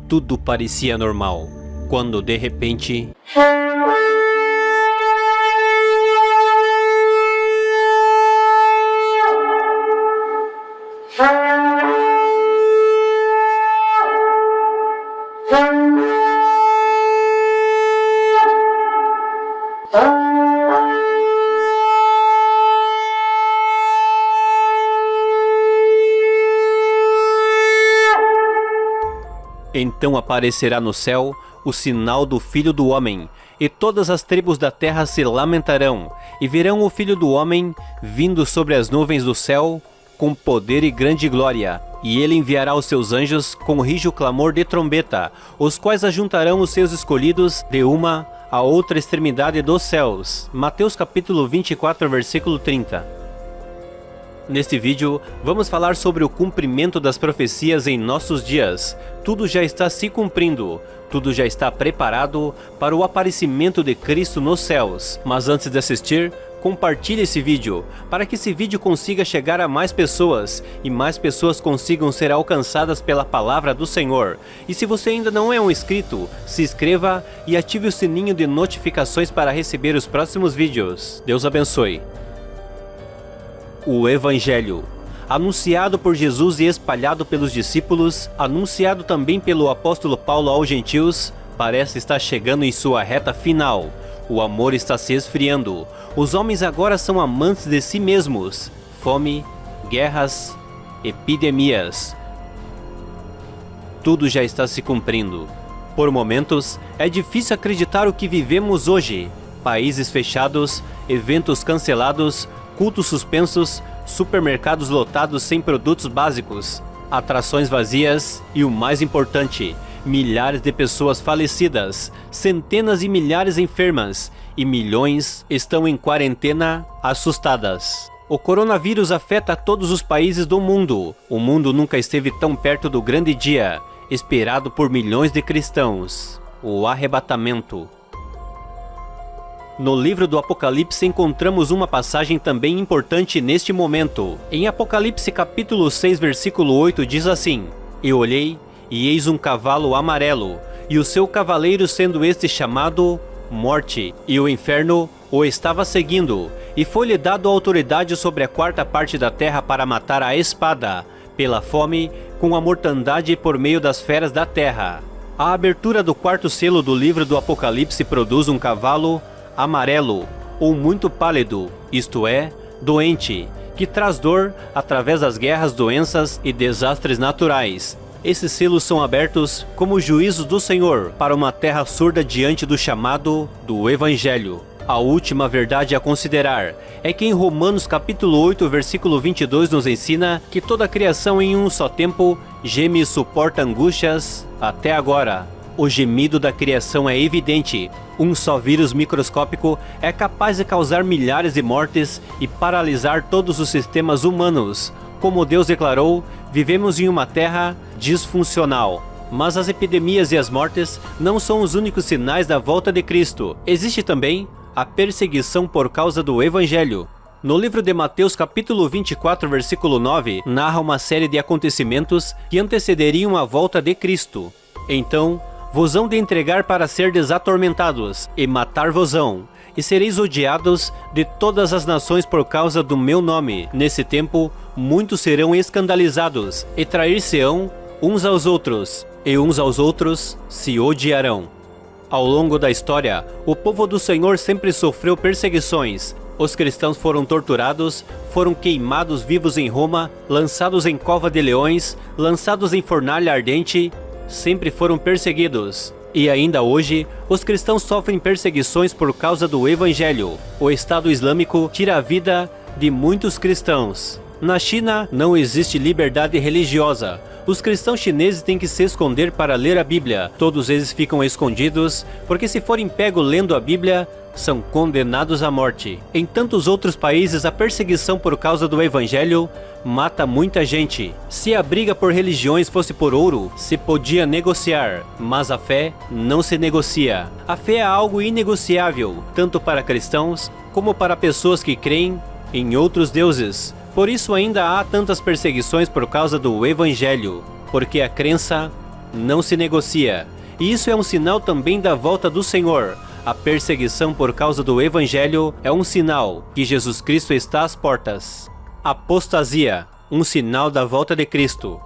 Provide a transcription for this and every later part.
Tudo parecia normal, quando de repente... Então aparecerá no céu o sinal do Filho do Homem, e todas as tribos da terra se lamentarão, e verão o Filho do Homem vindo sobre as nuvens do céu, com poder e grande glória. E ele enviará os seus anjos com rijo clamor de trombeta, os quais ajuntarão os seus escolhidos de uma a outra extremidade dos céus. Mateus capítulo 24, versículo 30. Neste vídeo, vamos falar sobre o cumprimento das profecias em nossos dias. Tudo já está se cumprindo, tudo já está preparado para o aparecimento de Cristo nos céus. Mas antes de assistir, compartilhe esse vídeo, para que esse vídeo consiga chegar a mais pessoas, e mais pessoas consigam ser alcançadas pela palavra do Senhor. E se você ainda não é um inscrito, se inscreva e ative o sininho de notificações para receber os próximos vídeos. Deus abençoe. O Evangelho, anunciado por Jesus e espalhado pelos discípulos, anunciado também pelo apóstolo Paulo aos gentios, parece estar chegando em sua reta final. O amor está se esfriando. Os homens agora são amantes de si mesmos. Fome, guerras, epidemias. Tudo já está se cumprindo. Por momentos, é difícil acreditar o que vivemos hoje. Países fechados, eventos cancelados, cultos suspensos, supermercados lotados sem produtos básicos, atrações vazias e o mais importante, milhares de pessoas falecidas, centenas e milhares enfermas e milhões estão em quarentena assustadas. O coronavírus afeta todos os países do mundo. O mundo nunca esteve tão perto do grande dia, esperado por milhões de cristãos, o arrebatamento. No livro do Apocalipse encontramos uma passagem também importante neste momento. Em Apocalipse capítulo 6, versículo 8 diz assim: E olhei, e eis um cavalo amarelo, e o seu cavaleiro sendo este chamado Morte, e o inferno o estava seguindo, e foi-lhe dado autoridade sobre a quarta parte da terra para matar a espada, pela fome, com a mortandade por meio das feras da terra. A abertura do quarto selo do livro do Apocalipse produz um cavalo amarelo, ou muito pálido, isto é, doente, que traz dor através das guerras, doenças e desastres naturais. Esses selos são abertos como juízos do Senhor para uma terra surda diante do chamado do Evangelho. A última verdade a considerar é que em Romanos capítulo 8, versículo 22 nos ensina que toda a criação em um só tempo geme e suporta angústias até agora. O gemido da criação é evidente. Um só vírus microscópico é capaz de causar milhares de mortes e paralisar todos os sistemas humanos. Como Deus declarou, vivemos em uma terra disfuncional. Mas as epidemias e as mortes não são os únicos sinais da volta de Cristo. Existe também a perseguição por causa do Evangelho. No livro de Mateus capítulo 24, versículo 9, narra uma série de acontecimentos que antecederiam a volta de Cristo. Então, vos hão de entregar para serdes atormentados, e matar-vos-ão, e sereis odiados de todas as nações por causa do meu nome. Nesse tempo, muitos serão escandalizados, e trair-se-ão uns aos outros, e uns aos outros se odiarão. Ao longo da história, o povo do Senhor sempre sofreu perseguições. Os cristãos foram torturados, foram queimados vivos em Roma, lançados em cova de leões, lançados em fornalha ardente, sempre foram perseguidos. E ainda hoje, os cristãos sofrem perseguições por causa do Evangelho. O Estado Islâmico tira a vida de muitos cristãos. Na China, não existe liberdade religiosa. Os cristãos chineses têm que se esconder para ler a Bíblia. Todos eles ficam escondidos, porque se forem pegos lendo a Bíblia, são condenados à morte. Em tantos outros países, a perseguição por causa do Evangelho mata muita gente. Se a briga por religiões fosse por ouro, se podia negociar, mas a fé não se negocia. A fé é algo inegociável, tanto para cristãos como para pessoas que creem em outros deuses. Por isso ainda há tantas perseguições por causa do Evangelho, porque a crença não se negocia. E isso é um sinal também da volta do Senhor. A perseguição por causa do Evangelho é um sinal que Jesus Cristo está às portas. Apostasia, um sinal da volta de Cristo.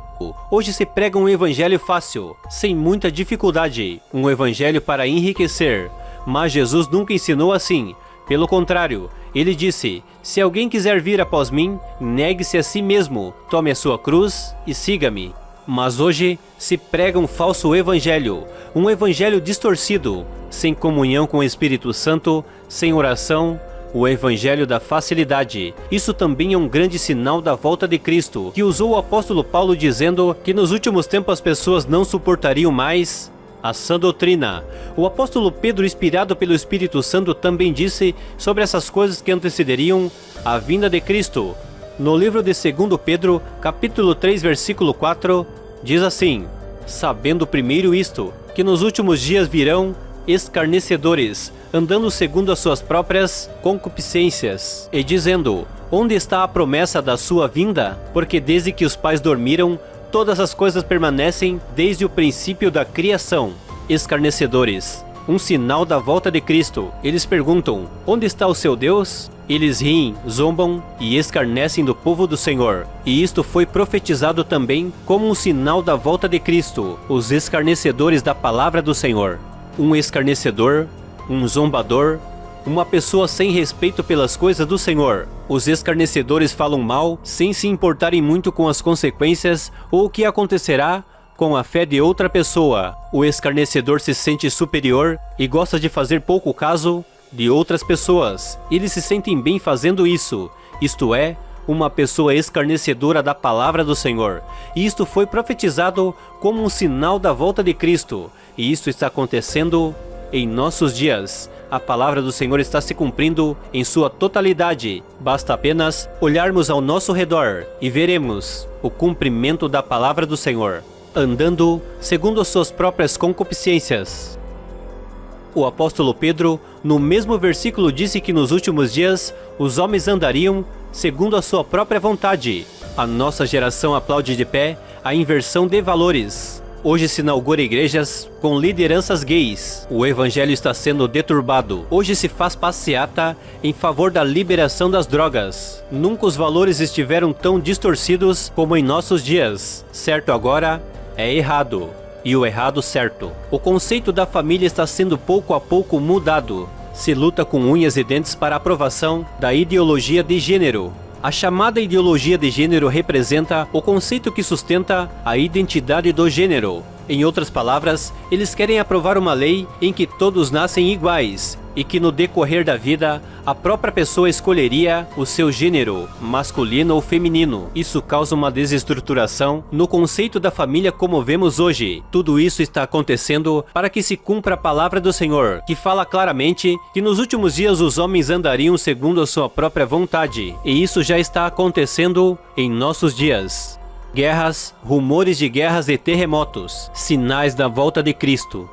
Hoje se prega um evangelho fácil, sem muita dificuldade, um evangelho para enriquecer. Mas Jesus nunca ensinou assim. Pelo contrário, ele disse: se alguém quiser vir após mim, negue-se a si mesmo, tome a sua cruz e siga-me. Mas hoje se prega um falso evangelho, um evangelho distorcido, sem comunhão com o Espírito Santo, sem oração, o evangelho da facilidade. Isso também é um grande sinal da volta de Cristo, que usou o apóstolo Paulo dizendo que nos últimos tempos as pessoas não suportariam mais a sã doutrina. O apóstolo Pedro, inspirado pelo Espírito Santo, também disse sobre essas coisas que antecederiam a vinda de Cristo. No livro de 2 Pedro, capítulo 3, versículo 4, diz assim: sabendo primeiro isto, que nos últimos dias virão escarnecedores, andando segundo as suas próprias concupiscências, e dizendo: onde está a promessa da sua vinda? Porque desde que os pais dormiram, todas as coisas permanecem desde o princípio da criação. Escarnecedores, um sinal da volta de Cristo. Eles perguntam: onde está o seu Deus? Eles riem, zombam e escarnecem do povo do Senhor. E isto foi profetizado também como um sinal da volta de Cristo, os escarnecedores da palavra do Senhor. Um escarnecedor, um zombador, uma pessoa sem respeito pelas coisas do Senhor. Os escarnecedores falam mal sem se importarem muito com as consequências ou o que acontecerá com a fé de outra pessoa. O escarnecedor se sente superior e gosta de fazer pouco caso de outras pessoas. Eles se sentem bem fazendo isso, isto é, uma pessoa escarnecedora da palavra do Senhor. E isto foi profetizado como um sinal da volta de Cristo. E isto está acontecendo em nossos dias. A palavra do Senhor está se cumprindo em sua totalidade. Basta apenas olharmos ao nosso redor e veremos o cumprimento da palavra do Senhor, andando segundo as suas próprias concupiscências. O apóstolo Pedro, no mesmo versículo, disse que nos últimos dias os homens andariam segundo a sua própria vontade. A nossa geração aplaude de pé a inversão de valores. Hoje se inaugura igrejas com lideranças gays. O evangelho está sendo deturbado. Hoje se faz passeata em favor da liberação das drogas. Nunca os valores estiveram tão distorcidos como em nossos dias. Certo agora é errado, e o errado certo. O conceito da família está sendo pouco a pouco mudado. Se luta com unhas e dentes para a aprovação da ideologia de gênero. A chamada ideologia de gênero representa o conceito que sustenta a identidade do gênero. Em outras palavras, eles querem aprovar uma lei em que todos nascem iguais e que no decorrer da vida a própria pessoa escolheria o seu gênero, masculino ou feminino. Isso causa uma desestruturação no conceito da família como vemos hoje. Tudo isso está acontecendo para que se cumpra a palavra do Senhor, que fala claramente que nos últimos dias os homens andariam segundo a sua própria vontade. E isso já está acontecendo em nossos dias. Guerras, rumores de guerras e terremotos, sinais da volta de Cristo.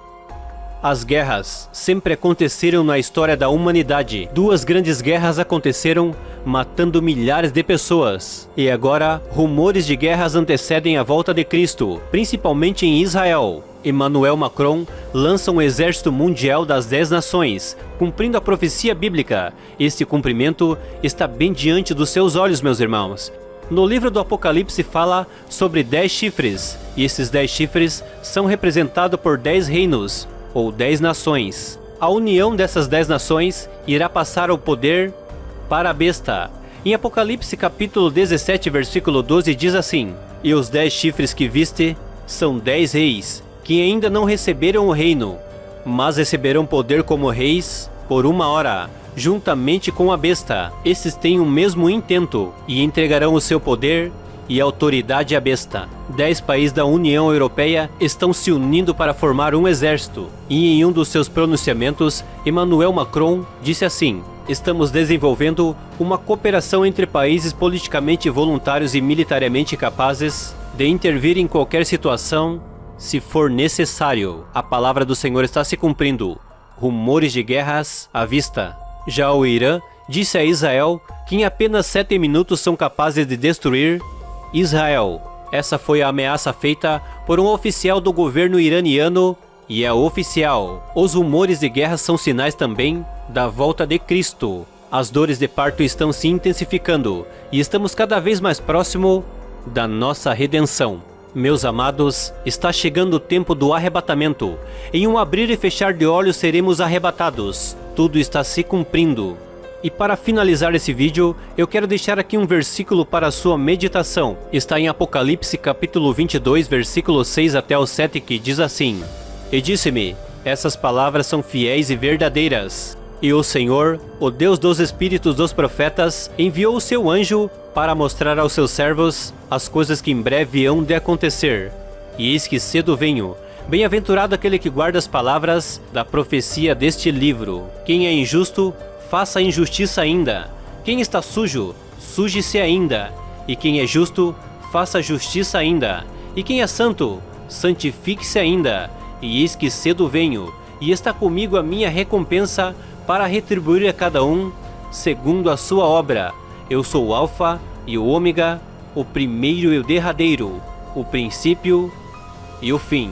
As guerras sempre aconteceram na história da humanidade. 2 grandes guerras aconteceram, matando milhares de pessoas. E agora, rumores de guerras antecedem a volta de Cristo, principalmente em Israel. Emmanuel Macron lança um exército mundial das 10 nações, cumprindo a profecia bíblica. Este cumprimento está bem diante dos seus olhos, meus irmãos. No livro do Apocalipse fala sobre 10 chifres, e esses 10 chifres são representados por 10 reinos, ou 10 nações. A união dessas 10 nações irá passar o poder para a besta. Em Apocalipse capítulo 17, versículo 12 diz assim: e os 10 chifres que viste são 10 reis, que ainda não receberam o reino, mas receberão poder como reis por 1 hora. Juntamente com a besta, esses têm o mesmo intento e entregarão o seu poder e autoridade à besta. 10 países da União Europeia estão se unindo para formar um exército. E em um dos seus pronunciamentos, Emmanuel Macron disse assim: estamos desenvolvendo uma cooperação entre países politicamente voluntários e militariamente capazes de intervir em qualquer situação, se for necessário. A palavra do Senhor está se cumprindo. Rumores de guerras à vista. Já o Irã disse a Israel que em apenas 7 minutos são capazes de destruir Israel. Essa foi a ameaça feita por um oficial do governo iraniano, e é oficial. Os rumores de guerra são sinais também da volta de Cristo. As dores de parto estão se intensificando e estamos cada vez mais próximo da nossa redenção. Meus amados, está chegando o tempo do arrebatamento. Em um abrir e fechar de olhos seremos arrebatados. Tudo está se cumprindo. E para finalizar esse vídeo, eu quero deixar aqui um versículo para a sua meditação. Está em Apocalipse capítulo 22, versículo 6 até o 7, que diz assim: E disse-me, essas palavras são fiéis e verdadeiras. E o Senhor, o Deus dos espíritos dos profetas, enviou o seu anjo para mostrar aos seus servos as coisas que em breve hão de acontecer. E eis que cedo venho. Bem-aventurado aquele que guarda as palavras da profecia deste livro. Quem é injusto, faça injustiça ainda. Quem está sujo, suje-se ainda. E quem é justo, faça justiça ainda. E quem é santo, santifique-se ainda. E eis que cedo venho, e está comigo a minha recompensa para retribuir a cada um segundo a sua obra. Eu sou o Alfa e o Ômega, o primeiro e o derradeiro, o princípio e o fim.